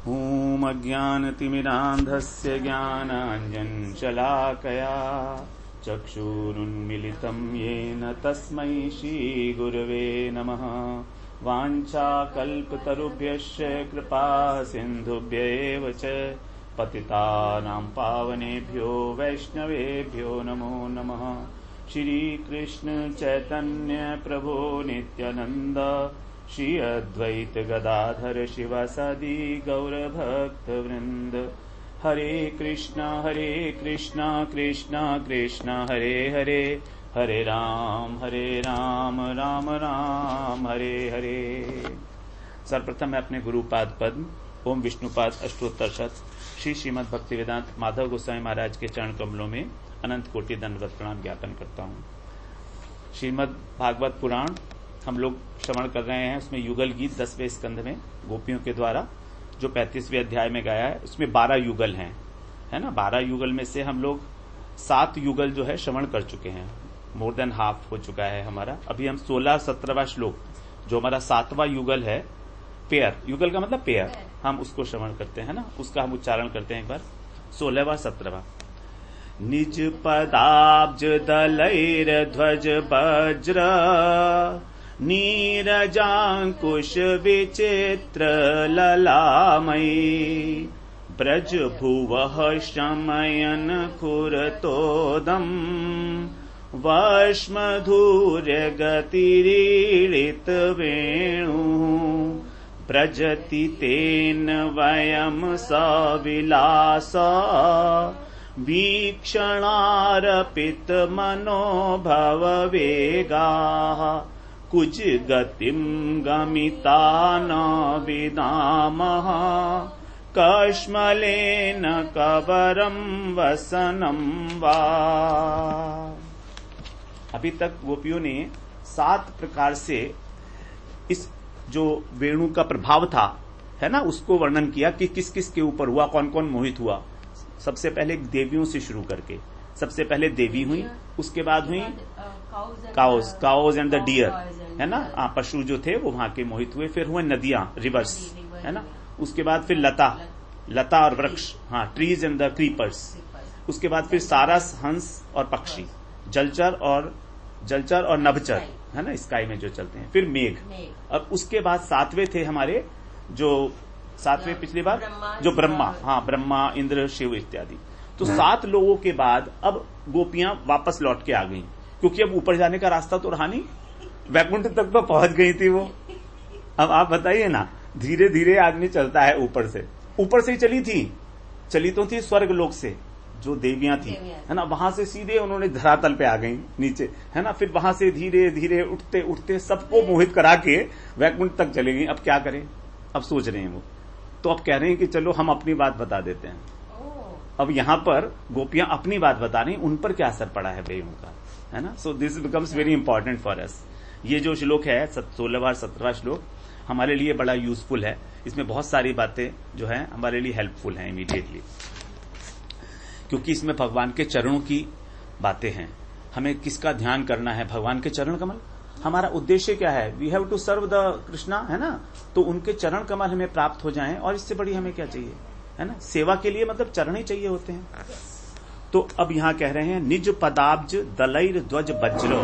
ॐ अज्ञानतिमिरान्धस्य ज्ञानाञ्जनशलाकया चक्षुरुन्मिलितं येन तस्मै श्रीगुरवे नमः। वाञ्छाकल्पतरुभ्यश्च कृपा सिन्धुभ्यैव च पतितानां पावनेभ्यो वैष्णवेभ्यो नमो नमः। श्रीकृष्ण चैतन्य प्रभो नित्यानन्द श्री अद्वैत गदाधर शिवासादि गौरभक्तवृन्द। हरे कृष्णा कृष्णा कृष्णा हरे हरे, हरे राम राम राम हरे हरे। सर्वप्रथम मैं अपने गुरुपाद पद्म ओम विष्णुपाद अष्टोत्तर शत श्री श्रीमद् भक्तिवेदांत माधव गोस्वामी महाराज के चरण कमलों में अनंत कोटि दंडवत प्रणाम ज्ञापन करता हूँ। श्रीमद् भागवत पुराण हम लोग श्रवण कर रहे हैं। उसमें युगल गीत 10वें स्कंध में गोपियों के द्वारा जो 35वें अध्याय में गाया है, उसमें 12 युगल हैं, है ना। 12 युगल में से हम लोग 7 युगल जो है श्रवण कर चुके हैं। मोर देन हाफ हो चुका है हमारा। अभी हम 16-17वां श्लोक जो हमारा 7वां युगल है, पेयर, युगल का मतलब पेयर, हम उसको श्रवण करते हैं ना। उसका हम उच्चारण करते हैं एक बार, 16वां 17वां। निज पदाब्ज दलैर ध्वज वज्र नीरजांकुश विचित्र ललामयी ब्रज भुवः शमयन खुरतोदम वश्मधूर्य गतिरीडित वेणु ब्रजति तेन वयम सविलास वीक्षणारपित मनोभव वेगाः कुज गतिम गमिता न विदामः कश्मलेन कवरम वसनम वा। अभी तक गोपियों ने 7 प्रकार से इस जो वेणु का प्रभाव था, है ना, उसको वर्णन किया कि किस किस के ऊपर हुआ, कौन कौन मोहित हुआ। सबसे पहले देवियों से शुरू करके, सबसे पहले देवी हुई, उसके बाद हुई काउज एंड द डियर, है ना, पशु जो थे वो वहां के मोहित हुए। फिर हुए नदियां, रिवर्स, है ना। उसके बाद फिर लता और वृक्ष, हाँ, ट्रीज एंड द क्रीपर्स। उसके बाद फिर सारस, हंस और पक्षी, जलचर और नभचर, है ना, स्काई में जो चलते हैं। फिर मेघ। अब उसके बाद 7वें थे हमारे, जो 7वें पिछली बार जो ब्रह्मा, हाँ, ब्रह्मा, इंद्र, शिव इत्यादि। तो 7 लोगों के बाद अब गोपियां वापस लौट के आ गई, क्योंकि अब ऊपर जाने का रास्ता तो रहा नहीं, वैकुंठ तक तो पहुंच गई थी वो। अब आप बताइए ना, धीरे धीरे आदमी चलता है ऊपर से ही चली तो थी स्वर्ग लोक से जो देवियां थी, है ना, वहां से सीधे उन्होंने धरातल पे आ गई नीचे, है ना। फिर वहां से धीरे धीरे उठते उठते सबको मोहित करा के वैकुंठ तक चले गई। अब क्या करें, अब सोच रहे हैं वो, तो अब कह रहे हैं कि चलो हम अपनी बात बता देते हैं। अब यहाँ पर गोपियां अपनी बात बता रही, उन पर क्या असर पड़ा है वेणु का, है ना। So this becomes very important for us. ये जो श्लोक है 16वां 17वां श्लोक हमारे लिए बड़ा यूजफुल है। इसमें बहुत सारी बातें जो है हमारे लिए हेल्पफुल हैं इमीडिएटली, क्योंकि इसमें भगवान के चरणों की बातें हैं। हमें किसका ध्यान करना है, भगवान के चरण कमल। हमारा उद्देश्य क्या है, we have to serve the Krishna, है ना। तो उनके चरण कमल हमें प्राप्त हो जाएं, और इससे बड़ी हमें क्या चाहिए, है ना। सेवा के लिए मतलब चरण ही चाहिए होते हैं। तो अब यहां कह रहे हैं निज पदाब्ज दलैर ध्वज वज्र।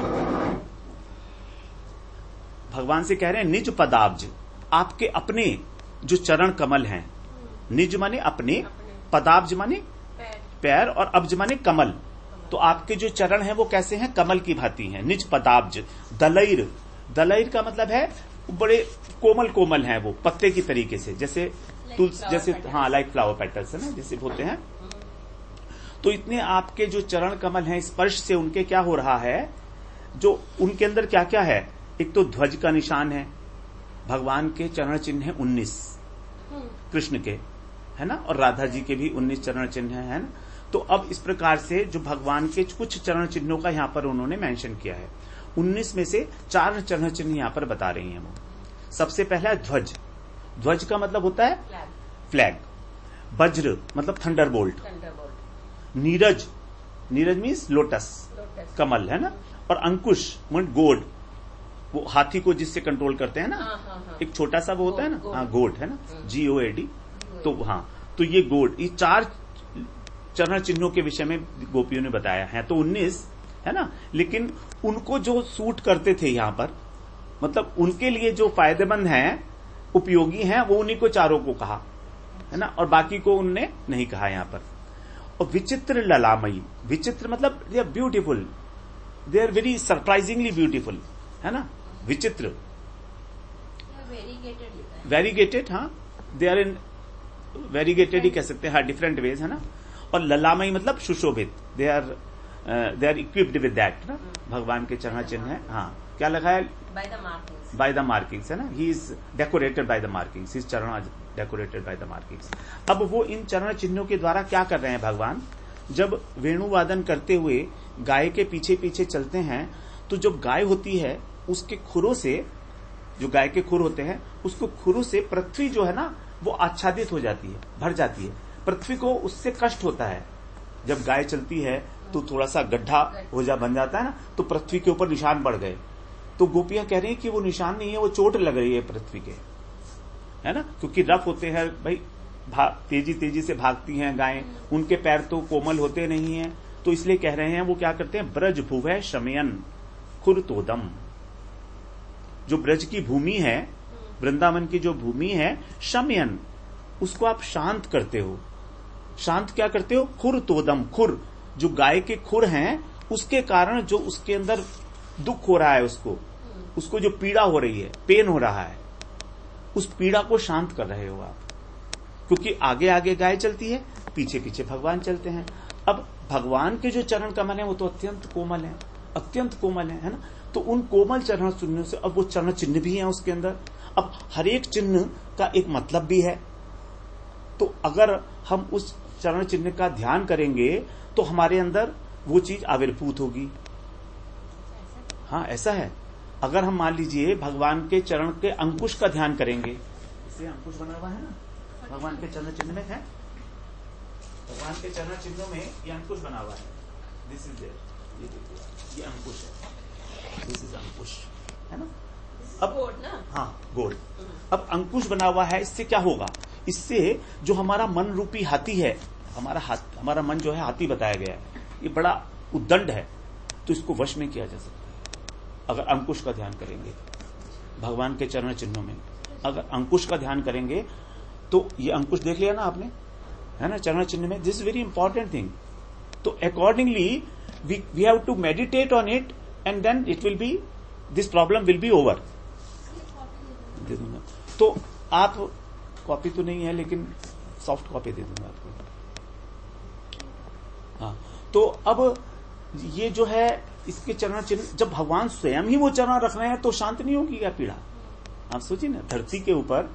भगवान से कह रहे हैं निज पदाब्ज, आपके अपने जो चरण कमल हैं। निज माने अपने, पदाब्ज माने पैर, और अब्ज माने कमल। तो आपके जो चरण हैं वो कैसे हैं, कमल की भांति हैं। निज पदाब्ज दलैर, दलैर का मतलब है बड़े कोमल कोमल हैं, वो पत्ते की तरीके से, जैसे तुलसी, जैसे, हाँ, लाइक फ्लावर पेटल्स, है ना, जैसे होते हैं। तो इतने आपके जो चरण कमल हैं, स्पर्श से उनके क्या हो रहा है, जो उनके अंदर क्या क्या है। एक तो ध्वज का निशान है, भगवान के चरण चिन्ह है 19 कृष्ण के, है ना, और राधा जी के भी 19 चरण चिन्ह है ना। तो अब इस प्रकार से जो भगवान के कुछ चरण चिन्हों का यहाँ पर उन्होंने मेंशन किया है। 19 में से 4 चरण चिन्ह यहाँ पर बता रही हैं वो। सबसे पहला है ध्वज। ध्वज का मतलब होता है फ्लैग। वज्र मतलब thunderbolt. Neeraj, Neeraj means lotus, कमल, है ना। और अंकुश मीन गोड, वो हाथी को जिससे कंट्रोल करते हैं ना, एक छोटा सा वो होता है ना, हाँ, गोड, है ना, GOAD। तो हाँ, तो ये गोल्ड, ये 4 चरण चिन्हों के विषय में गोपियों ने बताया है। तो 19 है ना, लेकिन उनको जो सूट करते थे यहां पर, मतलब उनके लिए जो फायदेमंद हैं, उपयोगी हैं, वो उन्हीं को चारों को कहा है ना, और बाकी को उनने नहीं कहा यहां पर। और विचित्र ललामयी, विचित्र मतलब they are beautiful, they are very surprisingly beautiful, है ना। विचित्र, वेरीगेटेड, हाँ, दे आर इन वेरीगेटेड ही कह सकते हैं, हाँ, डिफरेंट वेज, है ना। और ललामयी मतलब सुशोभित, they are equipped with that ना, भगवान के चरण चिन्ह है। हाँ, क्या लगा है, बाय द मार्किंग्स, है ना, he is decorated by the markings, his चरण डेकोरेटेड बाय द मार्किंग्स। अब वो इन चरण चिन्हों के द्वारा क्या कर रहे हैं भगवान, जब वेणुवादन करते हुए गाय के पीछे पीछे चलते हैं, तो जब गाय होती है उसके खुरों से, जो गाय के खुर होते हैं, उसको खुरों से पृथ्वी जो है ना वो आच्छादित हो जाती है, भर जाती है। पृथ्वी को उससे कष्ट होता है, जब गाय चलती है तो थोड़ा सा गड्ढा बन जाता है ना, तो पृथ्वी के ऊपर निशान पड़ गए। तो गोपियां कह रही हैं कि वो निशान नहीं है, वो चोट लग रही है पृथ्वी के, है ना, क्योंकि रफ होते हैं भाई, तेजी तेजी से भागती हैं गायें, उनके पैर तो कोमल होते नहीं हैं, तो इसलिए कह रहे हैं वो क्या करते हैं, ब्रज भुवः शमयन खुरतोदम, जो ब्रज की भूमि है, वृंदावन की जो भूमि है, शमयन, उसको आप शांत करते हो। शांत क्या करते हो, खुरतोदम, खुर, जो गाय के खुर हैं उसके कारण जो उसके अंदर दुख हो रहा है, उसको जो पीड़ा हो रही है, पेन हो रहा है, उस पीड़ा को शांत कर रहे हो आप, क्योंकि आगे आगे गाय चलती है, पीछे पीछे भगवान चलते हैं। अब भगवान के जो चरण कमल है वो तो अत्यंत कोमल है, अत्यंत कोमल है ना, तो उन कोमल चरण चिन्हों से, अब वो चरण चिन्ह भी है उसके अंदर, अब हर एक चिन्ह का एक मतलब भी है, तो अगर हम उस चरण चिन्ह का ध्यान करेंगे तो हमारे अंदर वो चीज आविर्भूत होगी। हाँ, ऐसा है। अगर हम मान लीजिए भगवान के चरण के अंकुश का ध्यान करेंगे, इसे अंकुश बना हुआ है ना भगवान के चरण चिन्ह में, है भगवान के चरण चिन्हों में ये अंकुश बना हुआ है, दिस इज देयर, ये देखिए, ये अंकुश है, दिस इज अंकुश, है ना। अब हाँ, गोल्ड, अब अंकुश बना हुआ है, इससे क्या होगा, इससे जो हमारा मन रूपी हाथी है, हमारा मन जो है हाथी बताया गया है, ये बड़ा उद्दंड है, तो इसको वश में किया जा सकता है अगर अंकुश का ध्यान करेंगे। भगवान के चरण चिन्हों में अगर अंकुश का ध्यान करेंगे तो ये अंकुश देख लिया ना आपने, है ना, चरण चिन्ह में, दिस वेरी इंपॉर्टेंट थिंग। तो accordingly we have to meditate on it and then it will be, this problem will be over. दे दूंगा तो आप, कॉपी तो नहीं है लेकिन सॉफ्ट कॉपी दे दूंगा आपको। हाँ, तो अब ये जो है इसके चरण चिन्ह, जब भगवान स्वयं ही वो चरण रख रहे हैं तो शांत नहीं होगी क्या पीड़ा। आप सोचिए ना, धरती के ऊपर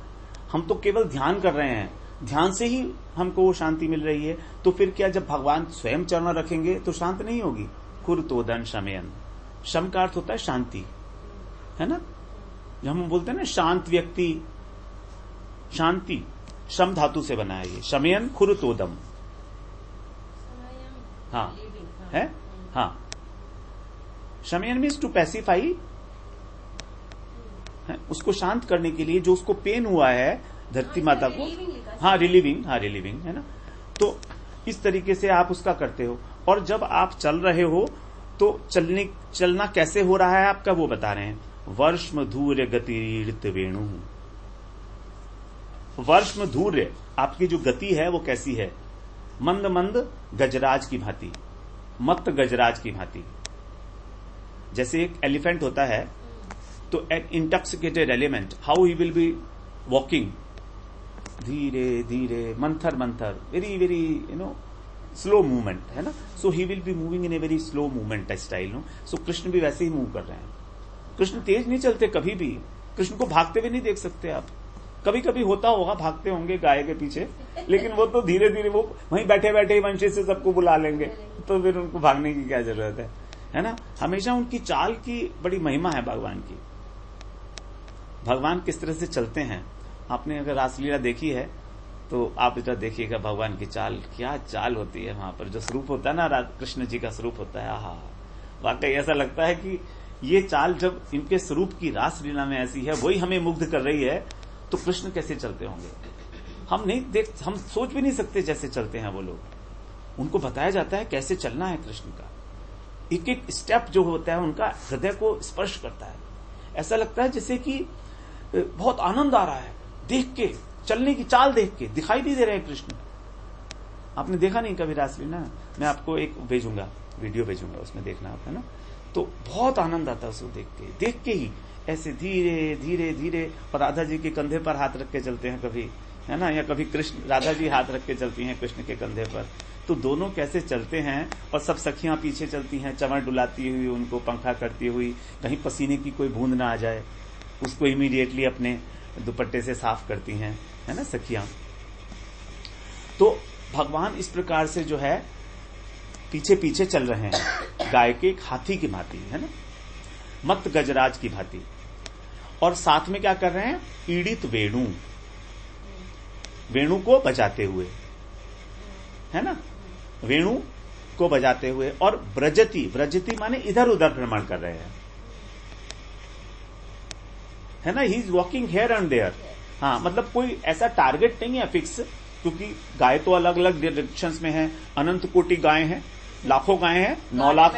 हम तो केवल ध्यान कर रहे हैं, ध्यान से ही हमको वो शांति मिल रही है, तो फिर क्या जब भगवान स्वयं चरण रखेंगे तो शांत नहीं होगी। खुरतोदन शमयन, शम का अर्थ होता है शांति, है ना, जब हम बोलते हैं ना शांत व्यक्ति, शांति शम धातु से बना है ये, शमयन खुरतोदम, हाँ है, हाँ, शमयन मीन्स टू पैसिफाई, उसको शांत करने के लिए, जो उसको पेन हुआ है धरती माता को, हाँ रिलीविंग, हाँ रिलीविंग, है ना। तो इस तरीके से आप उसका करते हो, और जब आप चल रहे हो तो चलना कैसे हो रहा है आपका वो बता रहे हैं। वर्ष्म धूर्य गतिरित वेणु, वर्ष्म धूर्य, आपकी जो गति है वो कैसी है, मंद मंद गजराज की भांति, मत गजराज की भांति। जैसे एक एलिफेंट होता है तो an intoxicated element, how he will be walking, धीरे धीरे, मंथर मंथर, वेरी वेरी स्लो मूवमेंट, है ना। So he will be moving in a very slow movement style, no. So Krishna भी वैसे ही मूव कर रहे हैं। कृष्ण तेज नहीं चलते कभी भी, कृष्ण को भागते हुए नहीं देख सकते आप। कभी कभी होता होगा भागते होंगे गाय के पीछे, लेकिन वो तो धीरे धीरे, वो वहीं बैठे बैठे ही वंशी से सबको बुला लेंगे, तो फिर उनको भागने की क्या जरूरत है ना। हमेशा उनकी चाल की बड़ी महिमा है भगवान की। भगवान किस तरह से चलते हैं, आपने अगर रासलीला देखी है तो आप इधर देखिएगा, भगवान की चाल, क्या चाल होती है वहां पर, जो स्वरूप होता है ना कृष्ण जी का स्वरूप होता है, आहा, वाकई ऐसा लगता है कि ये चाल जब इनके स्वरूप की रासलीला में ऐसी है, वही हमें मुग्ध कर रही है, तो कृष्ण कैसे चलते होंगे। हम सोच भी नहीं सकते जैसे चलते हैं वो लोग। उनको बताया जाता है कैसे चलना है कृष्ण का, एक एक स्टेप जो होता है उनका हृदय को स्पर्श करता है। ऐसा लगता है जैसे कि बहुत आनंद आ रहा है देख के, चलने की चाल देख के। दिखाई नहीं दे रहे हैं कृष्ण। आपने देखा नहीं कभी रासलीला? मैं आपको एक भेजूंगा, वीडियो भेजूंगा, उसमें देखना आप, है ना। तो बहुत आनंद आता है उसको देख के ही ऐसे धीरे धीरे धीरे। और राधा जी के कंधे पर हाथ रख के चलते हैं कभी, है ना, या कभी कृष्ण राधा जी हाथ रख के चलती हैं कृष्ण के कंधे पर। तो दोनों कैसे चलते हैं, और सब सखियां पीछे चलती हैं चंवर डुलाती हुई, उनको पंखा करती हुई, कहीं पसीने की कोई बूंद ना आ जाए उसको इमीडिएटली अपने दुपट्टे से साफ करती हैं, है ना सखियां। तो भगवान इस प्रकार से जो है पीछे पीछे चल रहे हैं गाय के, एक हाथी की भांति, है ना, मत गजराज की भांति। और साथ में क्या कर रहे हैं, पीड़ित वेणु, वेणु को बजाते हुए, है ना, वेणु को बजाते हुए। और ब्रजती, ब्रजती माने इधर उधर भ्रमण कर रहे हैं, है ना, he is walking here and there. हाँ, मतलब कोई ऐसा टारगेट नहीं है फिक्स, क्योंकि गाय तो अलग अलग डायरेक्शंस में है। अनंत कोटि गाय हैं, लाखों गाय हैं, 9 लाख,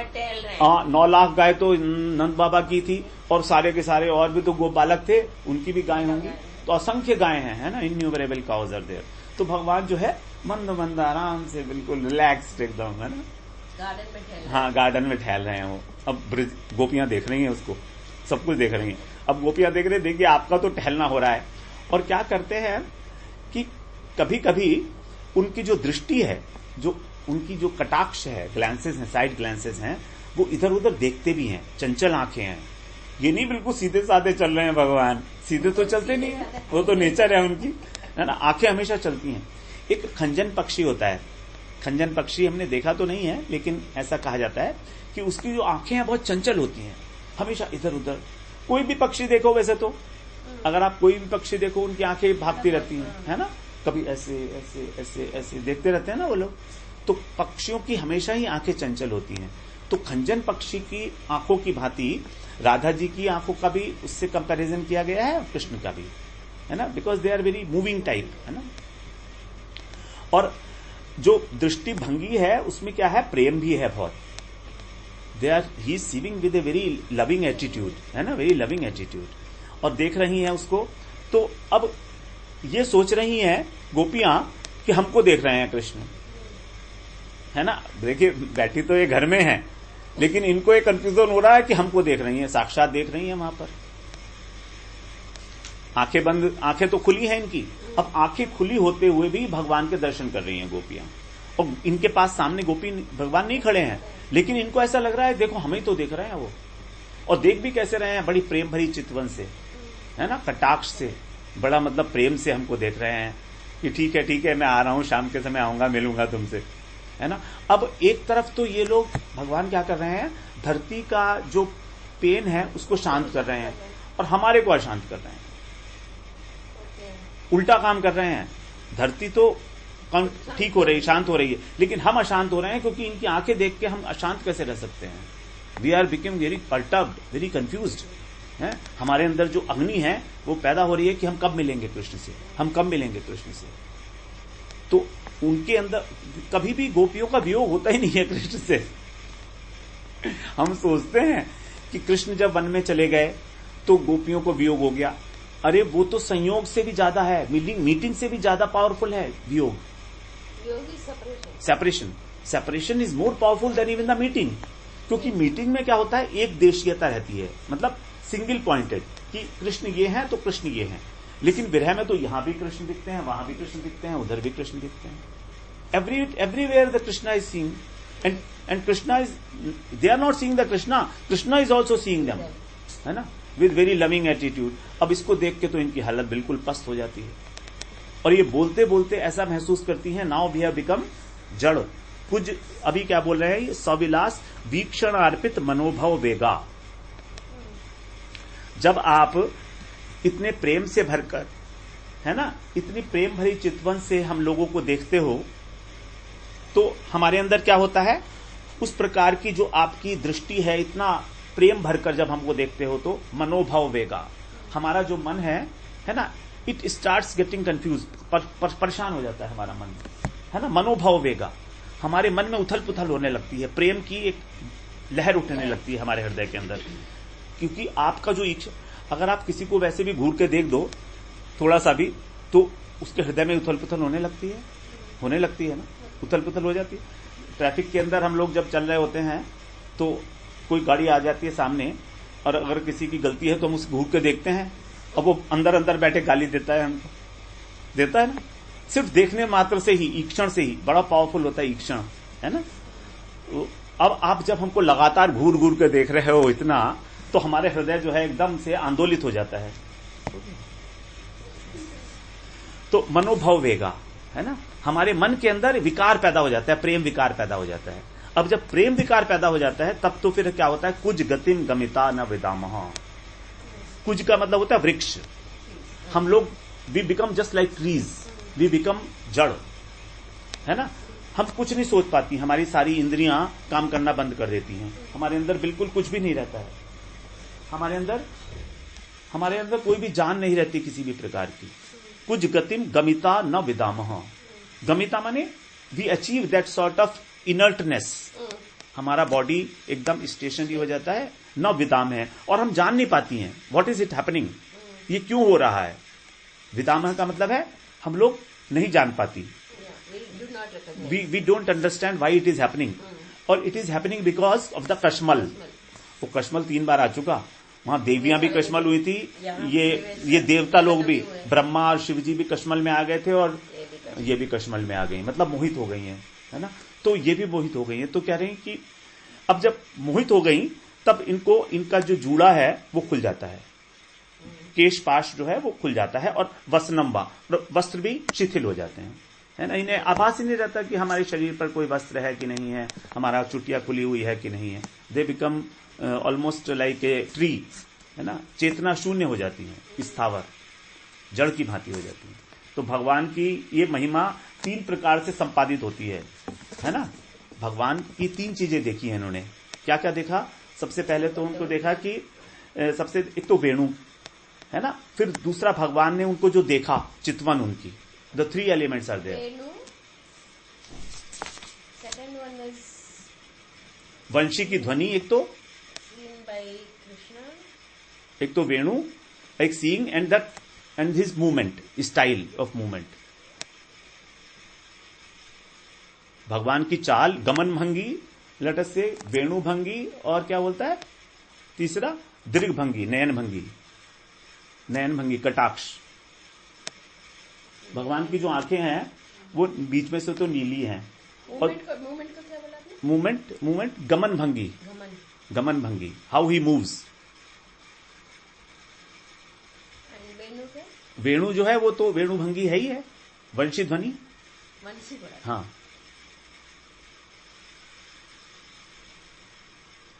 9 लाख गाय तो नंद बाबा की थी, और सारे के सारे और भी तो गोपालक थे, उनकी भी गाय होंगी। तो असंख्य गाय हैं, है ना, इन्यूमरेबल काउज आर देयर। तो भगवान जो है मंद मंद आराम से बिल्कुल रिलैक्स्ड एकदम, है ना, गार्डन में टहल, हाँ गार्डन में टहल रहे हैं वो। अब गोपियां देख रही हैं उसको, सब कुछ देख रही हैं। अब गोपियां देख रहे, देखिए आपका तो टहलना हो रहा है। और क्या करते हैं कि कभी कभी उनकी जो दृष्टि है, जो उनकी जो कटाक्ष है, ग्लैंसेस हैं, साइड ग्लैंसेस हैं, वो इधर उधर देखते भी हैं, चंचल आंखें हैं। ये नहीं बिल्कुल सीधे साधे चल रहे हैं भगवान, सीधे तो चलते नहीं है, वो तो नेचर है उनकी, है ना, आंखें हमेशा चलती हैं। एक खंजन पक्षी होता है, खंजन पक्षी हमने देखा तो नहीं है, लेकिन ऐसा कहा जाता है कि उसकी जो आंखें हैं बहुत चंचल होती हैं, हमेशा इधर उधर। कोई भी पक्षी देखो, वैसे तो अगर आप कोई भी पक्षी देखो, उनकी आंखें भागती रहती हैं, है ना, कभी ऐसे ऐसे ऐसे ऐसे देखते रहते हैं ना वो लोग। तो पक्षियों की हमेशा ही आंखें चंचल होती हैं। तो खंजन पक्षी की आंखों की भांति राधा जी की आंखों का भी उससे कंपैरिजन किया गया है, कृष्ण का भी, है ना, because they are very moving type, है ना। और जो दृष्टि भंगी है उसमें क्या है, प्रेम भी है बहुत। They are he is serving with a very loving attitude, है ना, वेरी लविंग एटीट्यूड। और देख रही हैं उसको। तो अब ये सोच रही हैं गोपियां कि हमको देख रहे हैं कृष्ण, है ना। देखिए बैठी तो ये घर में है, लेकिन इनको एक कंफ्यूजन हो रहा है कि हमको देख रही हैं, साक्षात देख रही हैं वहां पर। आंखें बंद, आंखें तो खुली हैं इनकी। अब आंखें खुली होते हुए भी भगवान के दर्शन कर रही हैं गोपियां, और इनके पास सामने गोपी भगवान नहीं खड़े हैं, लेकिन इनको ऐसा लग रहा है देखो हमें तो देख रहे हैं वो। और देख भी कैसे रहे हैं, बड़ी प्रेम भरी चितवन से, है ना, कटाक्ष से, बड़ा मतलब प्रेम से हमको देख रहे हैं कि ठीक है मैं आ रहा हूं, शाम के समय आऊंगा, मिलूंगा तुमसे, है ना। अब एक तरफ तो ये लोग भगवान क्या कर रहे हैं, धरती का जो पेन है उसको शांत कर रहे हैं, और हमारे को अशांत कर रहे हैं, उल्टा काम कर रहे हैं। धरती तो ठीक हो रही है, शांत हो रही है, लेकिन हम अशांत हो रहे हैं, क्योंकि इनकी आंखें देख के हम अशांत कैसे रह सकते हैं। We are become very perturbed, very confused, है। हमारे अंदर जो अग्नि है वो पैदा हो रही है कि हम कब मिलेंगे कृष्ण से, हम कब मिलेंगे कृष्ण से। तो उनके अंदर कभी भी गोपियों का वियोग होता ही नहीं है कृष्ण से। हम सोचते हैं कि कृष्ण जब वन में चले गए तो गोपियों को वियोग हो गया। अरे वो तो संयोग से भी ज्यादा है, मीटिंग से भी ज्यादा पावरफुल है वियोग। Separation is more powerful than even the meeting. क्योंकि मीटिंग में क्या होता है, एक देशीयता रहती है, मतलब सिंगल पॉइंटेड कि कृष्ण ये हैं तो कृष्ण ये हैं। लेकिन विरह में तो यहां भी कृष्ण दिखते हैं, वहां भी कृष्ण दिखते हैं, उधर भी कृष्ण दिखते हैं। Everywhere the Krishna is seeing, and Krishna is, they are not seeing the Krishna is also seeing them, है ना, विद वेरी लविंग एटीट्यूड। अब इसको देख के तो इनकी हालत बिल्कुल पस्त हो जाती है, और ये बोलते बोलते ऐसा महसूस करती हैं, नाउ वी हैव बिकम जड़। कुछ अभी क्या बोल रहे हैं, ये सविलास वीक्षण अर्पित मनोभव वेगा। जब आप इतने प्रेम से भरकर, है ना, इतनी प्रेम भरी चितवन से हम लोगों को देखते हो, तो हमारे अंदर क्या होता है, उस प्रकार की जो आपकी दृष्टि है, इतना प्रेम भरकर जब हमको देखते हो तो मनोभव वेगा, हमारा जो मन है ना, इट स्टार्ट्स गेटिंग कंफ्यूज, परेशान हो जाता है हमारा मन, है ना। मनोभाव वेगा, हमारे मन में उथल पुथल होने लगती है, प्रेम की एक लहर उठने लगती है हमारे हृदय के अंदर। क्योंकि आपका जो इच्छा, अगर आप किसी को वैसे भी घूर के देख दो थोड़ा सा भी, तो उसके हृदय में उथल पुथल होने लगती है ना, उथल पुथल हो जाती है। ट्रैफिक के अंदर हम लोग जब चल रहे होते हैं तो कोई गाड़ी आ जाती है सामने, और अगर किसी की गलती है तो हम उसे घूर के देखते हैं, अब वो अंदर अंदर बैठे गाली देता है हमको, देता है ना। सिर्फ देखने मात्र से ही, ईक्षण से ही, बड़ा पावरफुल होता है ईक्षण, है ना। तो अब आप जब हमको लगातार घूर घूर के देख रहे हो इतना, तो हमारे हृदय जो है एकदम से आंदोलित हो जाता है। तो मनोभाव वेगा, है ना, हमारे मन के अंदर विकार पैदा हो जाता है, प्रेम विकार पैदा हो जाता है। अब जब प्रेम विकार पैदा हो जाता है तब तो फिर क्या होता है, कुछ गतिम गमिता न विदामह। कुछ का मतलब होता है वृक्ष। हम लोग we become just like trees, we become जड़, है ना। हम कुछ नहीं सोच पाती, हमारी सारी इंद्रियां काम करना बंद कर देती हैं, हमारे अंदर बिल्कुल कुछ भी नहीं रहता है, हमारे अंदर कोई भी जान नहीं रहती किसी भी प्रकार की। कुछ गतिम गमिता न विदामह। गमिता माने we achieve that sort of inertness, हमारा बॉडी एकदम स्टेशनरी हो जाता है, न विदाम है, और हम जान नहीं पाती हैं व्हाट इज इट हैपनिंग, ये क्यों हो रहा है। विदामह का मतलब है हम लोग नहीं जान पाती, we don't understand why it is happening, और it is happening because of the कश्मल। वो कश्मल 3 बार आ चुका, वहां देवियां भी कश्मल हुई थी, ये देवता लोग भी, ब्रह्मा और शिव जी भी कश्मल में आ गए थे, और ये भी कश्मल में आ गई, मतलब मोहित हो गई हैं, है ना। तो ये भी मोहित हो गई हैं। तो कह रहे हैं कि अब जब मोहित हो गई तब इनका जो जूड़ा है वो खुल जाता है, केश पाश जो है वो खुल जाता है, और वस्त्रनम्बा, वस्त्र भी शिथिल हो जाते हैं, है ना। इन्हें आभास ही नहीं रहता कि हमारे शरीर पर कोई वस्त्र है कि नहीं है, हमारा चुटिया खुली हुई है कि नहीं है। They become almost like a tree, है ना। चेतना शून्य हो जाती है, स्थावर जड़ की भांति हो जाती है। तो भगवान की ये महिमा 3 प्रकार से संपादित होती है ना। भगवान की 3 चीजें देखी है इन्होंने। क्या क्या देखा, सबसे पहले तो उनको देखा कि सबसे एक तो वेणु, है ना। फिर दूसरा भगवान ने उनको जो देखा, चितवन उनकी, द 3 एलिमेंट्स आर देयर। वंशी की ध्वनि एक तो वेणु, एक seeing and his movement, style of movement. भगवान की चाल, गमन भंगी, लेट से वेणु भंगी, और क्या बोलता है तीसरा, दीर्घ भंगी, नयन भंगी, कटाक्ष। भगवान की जो आंखें हैं वो बीच में से तो नीली हैं, और मूवमेंट का क्या बोला आपने? मूवमेंट गमन भंगी, हाउ ही मूव्स। वेणु जो है वो तो वेणु भंगी है ही है, वंशी ध्वनि, हाँ।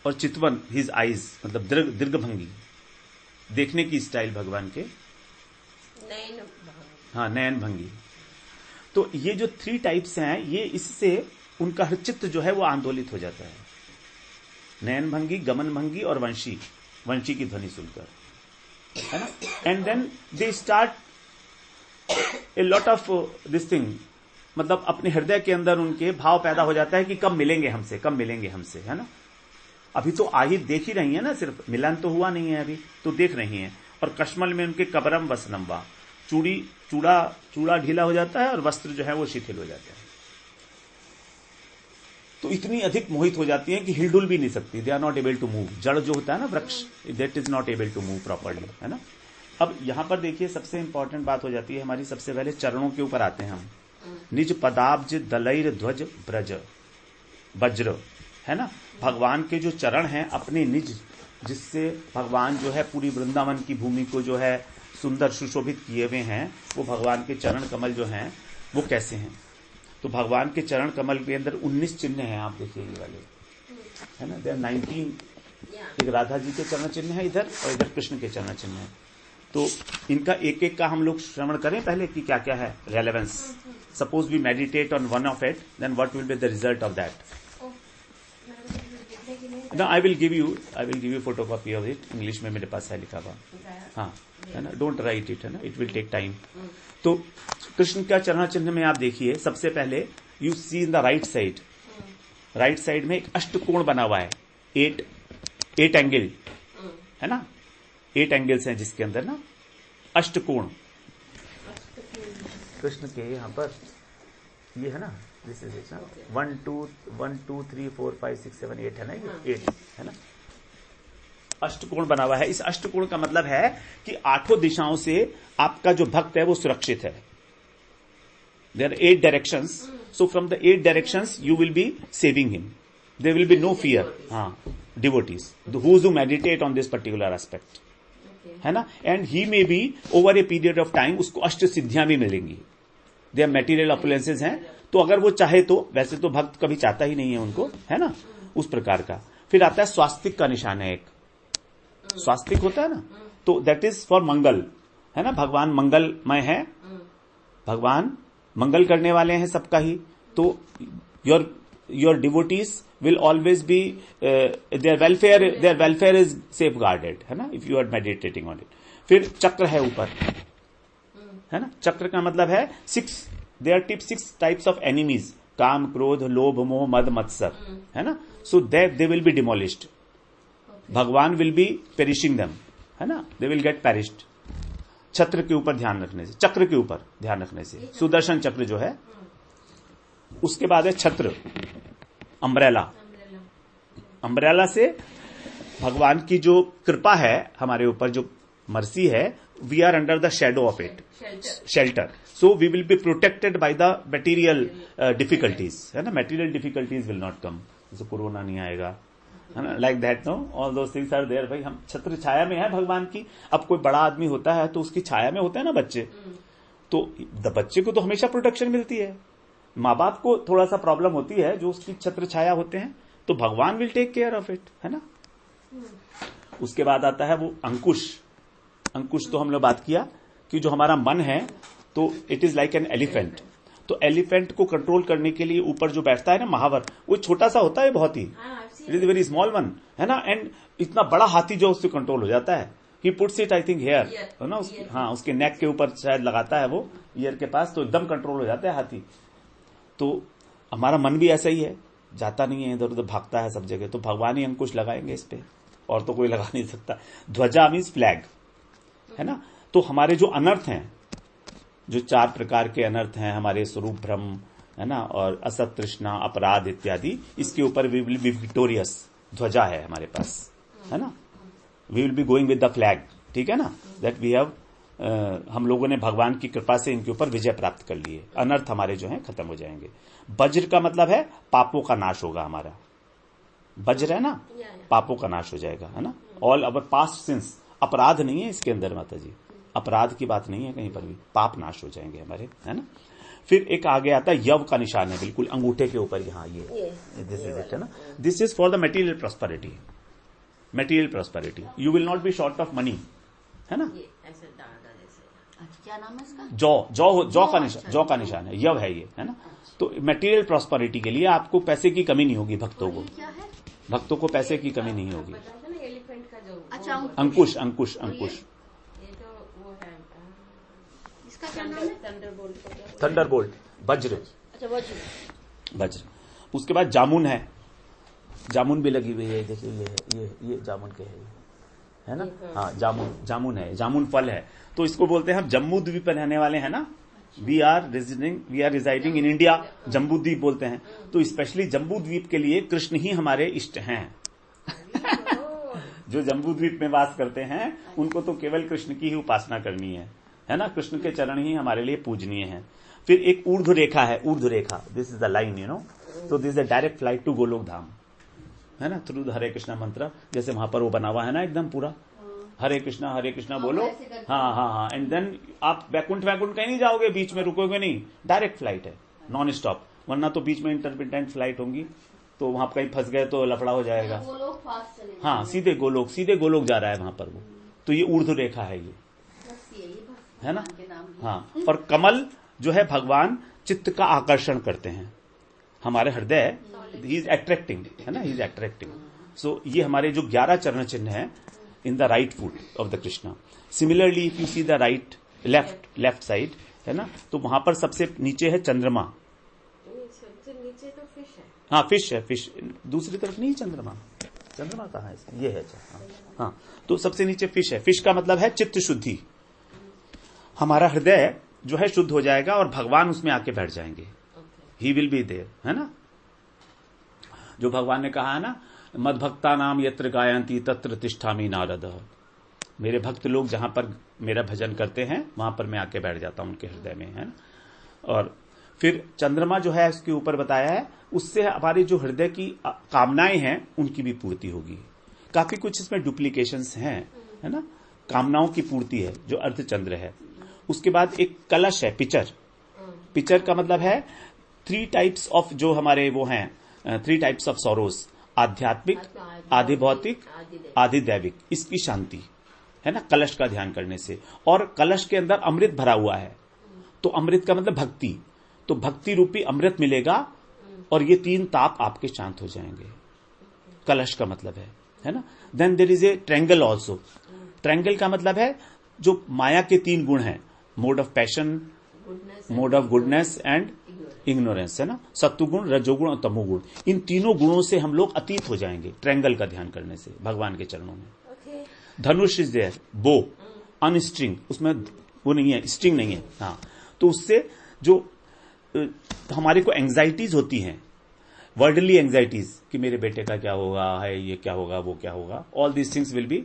और चितवन, हिज आईज, मतलब दीर्घ भंगी, देखने की स्टाइल भगवान के, नयन भंगी। तो ये जो 3 टाइप्स हैं, ये इससे उनका हर चित्त जो है वो आंदोलित हो जाता है। नयन भंगी, गमन भंगी और वंशी की ध्वनि सुनकर, है ना। And then they start a lot of this thing, मतलब अपने हृदय के अंदर उनके भाव पैदा हो जाता है कि कब मिलेंगे हमसे, है ना। अभी तो देख ही रही है ना, सिर्फ मिलन तो हुआ नहीं है अभी, तो देख रही हैं। और कश्मल में उनके कबरम वसनम्बा, चूड़ा ढीला हो जाता है, और वस्त्र जो है वो शिथिल हो जाता है। तो इतनी अधिक मोहित हो जाती है कि हिलडुल भी नहीं सकती, they are not able to move. जड़ जो होता है ना, वृक्ष, that is not able to move properly, है ना। अब यहां पर देखिए सबसे इंपॉर्टेंट बात हो जाती है हमारी, सबसे पहले चरणों के ऊपर आते हैं हम। निज पदाब्ज दलैर ध्वज ब्रज वज्र, है ना। भगवान के जो चरण हैं अपने निज, जिससे भगवान जो है पूरी वृंदावन की भूमि को जो है सुंदर सुशोभित किए हुए हैं, वो भगवान के चरण कमल जो हैं वो कैसे हैं। तो भगवान के चरण कमल के अंदर 19 चिन्ह हैं, आप देखिए ये वाले, है ना। देयर 19, एक राधा जी के चरण चिन्ह है इधर, और इधर कृष्ण के चरण चिन्ह है। तो इनका एक एक का हम लोग श्रवण करें पहले कि क्या क्या है relevance. Suppose we meditate on one of it, then what will be the result of that. ना I will give you photocopy of it, English में मेरे पास है लिखा हुआ, हाँ है ना, डोंट राइट इट, है ना, इट विल टेक टाइम। तो कृष्ण का चरण चिन्ह में आप देखिए, सबसे पहले you see in the right side में एक अष्टकोण बना हुआ है, 8 एंगल, है ना, 8 एंगल्स हैं जिसके अंदर ना अष्टकोण कृष्ण के यहाँ पर ये है ना, दिस इज इट ना, 1 2 3 4 5 6 7 8 है ना, ये 8 है ना, अष्टकोण बना हुआ है। इस अष्टकोण का मतलब है कि 8 दिशाओं से आपका जो भक्त है वो सुरक्षित है। There are 8 directions, so from the 8 directions you will be saving him, there will be no fear. हाँ, devotees who meditate on this particular aspect, है ना, and he may be over a period of time उसको अष्ट सिद्धियां भी मिलेंगी, there material अपुलेंसेज हैं। तो अगर वो चाहे तो, वैसे तो भक्त कभी चाहता ही नहीं है उनको, है ना, उस प्रकार का। फिर आता है स्वास्तिक का निशान है, एक स्वास्तिक होता है ना, तो दैट इज फॉर मंगल, है ना, भगवान मंगलमय है, भगवान मंगल करने वाले हैं सबका ही। तो your devotees will always be their welfare is safeguarded, है ना, if you are meditating on it। फिर चक्र है ऊपर, है ना, चक्र का मतलब है 6 types of enemies, काम क्रोध लोभ मोह मद मत्सर, है ना, so they will be demolished, भगवान will be perishing them, है ना, they will get perished। छत्र के ऊपर ध्यान रखने से, चक्र के ऊपर ध्यान रखने से, सुदर्शन चक्र जो है। उसके बाद है छत्र, अम्ब्रेला से भगवान की जो कृपा है हमारे ऊपर, जो मर्सी है, we are under the shadow of it, shelter, so we will be protected by the material difficulties, है ना, material difficulties will not come, जैसे कोरोना नहीं आएगा, है ना, like that, no, all those things are there. भाई हम छत्र छाया में है भगवान की। अब कोई बड़ा आदमी होता है तो उसकी छाया में होते हैं ना बच्चे, तो बच्चे को तो हमेशा प्रोटेक्शन मिलती है। माँ बाप को थोड़ा सा प्रॉब्लम होती है, जो उसकी छत्र छाया होते हैं, तो भगवान will take care of it, है ना। उसके बाद आता है वो अंकुश। अंकुश तो हम लोग बात किया कि जो हमारा मन है, तो it is like an elephant. तो एलिफेंट को कंट्रोल करने के लिए ऊपर जो बैठता है ना महावर, वो छोटा सा होता है, बहुत ही, it is very small one, है ना, एंड इतना बड़ा हाथी जो उससे कंट्रोल हो जाता है, he puts it I think here, है ना, हाँ, उसके नेक के ऊपर शायद लगाता है वो, ईयर के पास, तो एकदम कंट्रोल हो जाता है हाथी। तो हमारा मन भी ऐसा ही है, जाता नहीं है, इधर उधर भागता है सब जगह, तो भगवान ही अंकुश लगाएंगे इस पे, और तो कोई लगा नहीं सकता। ध्वजा मीन्स फ्लैग, है ना। तो हमारे जो अनर्थ हैं, जो 4 प्रकार के अनर्थ हैं हमारे, स्वरूप भ्रम, है ना, और असत तृष्णा अपराध इत्यादि, इसके ऊपर वी विल बी विक्टोरियस, ध्वजा है हमारे पास, है ना, we will be going with the flag, ठीक है ना, दैट वी हैव, हम लोगों ने भगवान की कृपा से इनके ऊपर विजय प्राप्त कर लिए, अनर्थ हमारे जो हैं खत्म हो जाएंगे। वज्र का मतलब है पापों का नाश होगा हमारा, वज्र है ना, पापों का नाश हो जाएगा, है ना, ऑल अवर पास्ट सिंस, अपराध नहीं है इसके अंदर माता जी, अपराध की बात नहीं है कहीं पर भी, पाप नाश हो जाएंगे हमारे, है ना। फिर एक आगे आता है यव का निशान है, बिल्कुल अंगूठे के ऊपर, यहाँ ये दिस इज इट, है ना, this is for the material prosperity, material prosperity, you will not be short of money, है ना। क्या नाम है इसका? जौ का निशान है, यव है ये, है ना। तो मटेरियल प्रॉस्पेरिटी के लिए आपको पैसे की कमी नहीं होगी, भक्तों को पैसे की कमी नहीं होगी। अच्छा, अंकुश इसका क्या नाम है? थंडरबोल्ट, वज्र। अच्छा, वज्र। उसके बाद जामुन है, जामुन भी लगी हुई है, देखिए ये जामुन के है ना, हाँ, जामुन है, जामुन फल है। तो इसको बोलते हैं हम जम्मू द्वीप पर रहने वाले हैं ना, we are residing in India, Jambu Dvipa बोलते हैं। तो स्पेशली जम्बू द्वीप के लिए कृष्ण ही हमारे इष्ट हैं। जो जम्बू द्वीप में वास करते हैं उनको तो केवल कृष्ण की ही उपासना करनी है ना, कृष्ण के चरण ही हमारे लिए पूजनीय है। फिर एक ऊर्ध्व रेखा है, ऊर्ध्व रेखा, this is the line, you know, तो this is a direct flight to Goloka Dham, है ना, थ्रू द हरे कृष्णा मंत्र, जैसे वहां पर वो बना हुआ है ना एकदम पूरा, हरे कृष्णा बोलो, हाँ, एंड देन आप वैकुंठ कहीं नहीं जाओगे, बीच में रुकोगे नहीं, डायरेक्ट फ्लाइट है, नॉन स्टॉप, वरना तो बीच में इंटरमिटेंट फ्लाइट होंगी, तो वहां कहीं फंस गए तो लफड़ा हो जाएगा। हाँ, सीधे गोलोक जा रहा है वहां पर वो, तो ये ऊर्ध्व रेखा है, ये है ना, हाँ। और कमल जो है भगवान चित्त का आकर्षण करते हैं हमारे हृदय, ही इज अट्रैक्टिंग, है ना, ही इज अट्रैक्टिंग, सो ये हमारे जो 11 चरण चिन्ह हैं इन the right foot of the Krishna. Similarly if you see the right left side है ना, तो वहां पर सबसे नीचे है चंद्रमा. सबसे नीचे तो फिश है. हाँ फिश है, फिश दूसरी तरफ नहीं. चंद्रमा कहाँ है? ये है. हाँ, तो सबसे नीचे फिश है. फिश का मतलब है चित्त शुद्धि. हमारा हृदय जो है शुद्ध हो जाएगा और भगवान उसमें आके बैठ जाएंगे. ही विल बी देयर, है ना. जो भगवान ने कहा है ना, मद भक्ता नाम यत्र गायंती तत्र तिष्ठामि नारद. मेरे भक्त लोग जहां पर मेरा भजन करते हैं वहां पर मैं आके बैठ जाता हूं उनके हृदय में, है ना. और फिर चंद्रमा जो है उसके ऊपर बताया है, उससे हमारी जो हृदय की कामनाएं हैं उनकी भी पूर्ति होगी. काफी कुछ इसमें डुप्लीकेशंस हैं, है ना. कामनाओं की पूर्ति है जो अर्धचंद्र है. उसके बाद एक कलश है, पिचर. पिचर का मतलब है 3 टाइप्स ऑफ जो हमारे वो हैं 3 टाइप्स ऑफ सॉरोज. आध्यात्मिक, आधि भौतिक, आधि दैविक. इसकी शांति है ना कलश का ध्यान करने से. और कलश के अंदर अमृत भरा हुआ है, तो अमृत का मतलब भक्ति. तो भक्ति रूपी अमृत मिलेगा और ये 3 ताप आपके शांत हो जाएंगे. कलश का मतलब है ना. Then there is a triangle also. Triangle का मतलब है जो माया के 3 गुण हैं, mode of passion, mode of goodness and ignorance, है ना. सत्वगुण, रजोगुण और तमोगुण. इन तीनों गुणों से हम लोग अतीत हो जाएंगे ट्रायंगल का ध्यान करने से भगवान के चरणों में. धनुष इज देयर, बो, अनस्ट्रिंग, उसमें वो नहीं है, स्ट्रिंग नहीं है. हाँ, तो उससे जो हमारे को एंग्जाइटीज होती हैं, वर्डली एंग्जाइटीज कि मेरे बेटे का क्या होगा, है ये क्या होगा, वो क्या होगा, all these things will be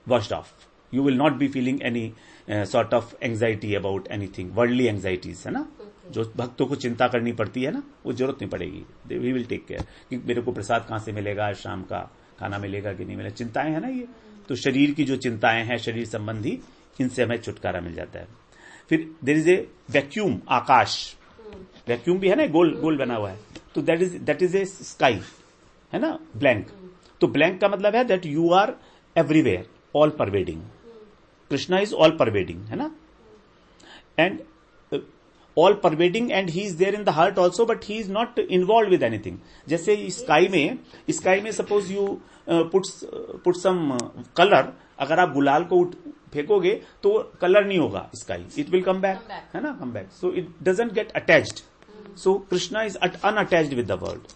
washed of. You will not be feeling any sort of anxiety about anything, worldly anxieties, है ना. जो भक्तों को चिंता करनी पड़ती है ना, वो जरूरत नहीं पड़ेगी. वी विल टेक केयर कि मेरे को प्रसाद कहां से मिलेगा, शाम का खाना मिलेगा कि नहीं मिलेगा. चिंताएं है ना ये, तो शरीर की जो चिंताएं हैं शरीर संबंधी, इनसे हमें छुटकारा मिल जाता है. फिर देयर इज ए वैक्यूम, आकाश. वैक्यूम भी है ना, गोल गोल बना हुआ है. तो दैट इज ए स्काई, है ना, ब्लैंक. तो ब्लैंक का मतलब है that you are everywhere, all pervading. Krishna is all pervading, है ना. And all pervading and he is there in the heart also, but he is not involve with anything. जैसे sky में suppose you put some colour, अगर आप गुलाल को फेंकोगे तो कलर नहीं होगा sky, it will come back, है ना, come back. So it doesn't get attached. So Krishna is unattached with the world,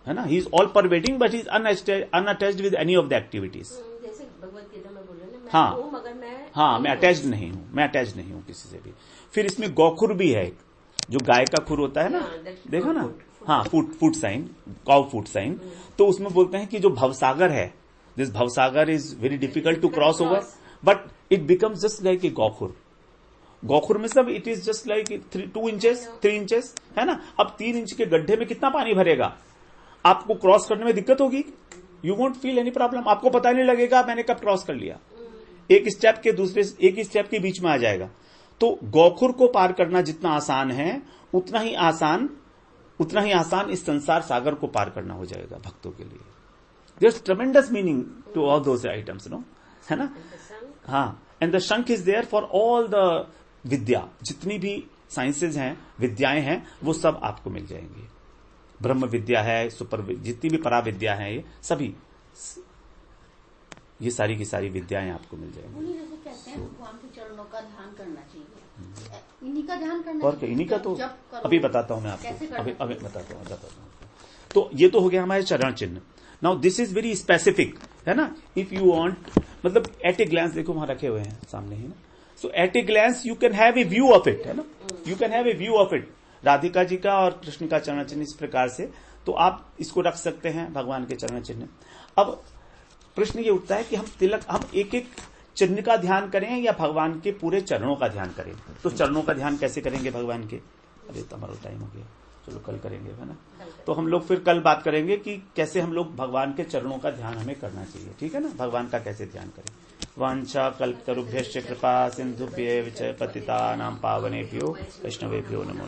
है ना. He is all pervading but he is unattached with any of the activities. जैसे भगवत गीता में बोले ना, हाँ, मगर मैं अटैच्ड नहीं हूं, किसी से भी. फिर इसमें गौखुर भी है, जो गाय का खुर होता है ना, देखा ना. हाँ, फूट साइन, काउ फूट साइन. तो उसमें बोलते हैं कि जो भवसागर है, दिस भवसागर is very difficult to cross over, but it becomes just like a गौखुर. गौखुर में सब it is just like 2 inches 3 inches, है ना. अब 3 इंच के गड्ढे में कितना पानी भरेगा, आपको क्रॉस करने में दिक्कत होगी. You won't feel any problem, आपको पता नहीं लगेगा मैंने कब क्रॉस कर लिया. एक स्टेप के बीच में आ जाएगा. तो गौखुर को पार करना जितना आसान है, उतना ही आसान इस संसार सागर को पार करना हो जाएगा भक्तों के लिए. There is tremendous meaning to all those items, no, है ना. हाँ, एंड द शंख is there for all the विद्या. जितनी भी साइंसेज हैं, विद्याएं हैं, वो सब आपको मिल जाएंगी. ब्रह्म विद्या है, जितनी भी परा विद्या है, ये सभी, ये सारी की सारी विद्याएं आपको मिल जाएंगी. कहते हैं भगवान के चरणों का ध्यान करना चाहिए, इन्हीं का ध्यान करना और क्या, इन्हीं का तो अभी बताता हूं मैं आपको, अभी बताता हूं. तो ये तो हो गया हमारे चरण चिन्ह. Now this is very specific, है ना. इफ यू वांट, मतलब एट ए ग्लांस, देखो वहां रखे हुए हैं सामने ही ना. So at a glance you can have a view of it, है ना. You can have a view of it. Radhika ji का और कृष्ण का चरण चिन्ह इस प्रकार से, तो आप इसको रख सकते हैं भगवान के चरण चिन्ह. अब प्रश्न ये उठता है कि हम एक एक चिन्ह का ध्यान करें या भगवान के पूरे चरणों का ध्यान करें. तो चरणों का ध्यान कैसे करेंगे भगवान के? अरे तो हमारा टाइम हो गया, चलो कल करेंगे, है ना. तो हम लोग फिर कल बात करेंगे कि कैसे हम लोग भगवान के चरणों का ध्यान हमें करना चाहिए, ठीक है ना. भगवान का कैसे ध्यान करें. वांछा कल्पतरुभ्यश्च कृपा सिंधुभ्येव च पतितानां पावनेभ्यो वैष्णवेभ्यो नमो नमः.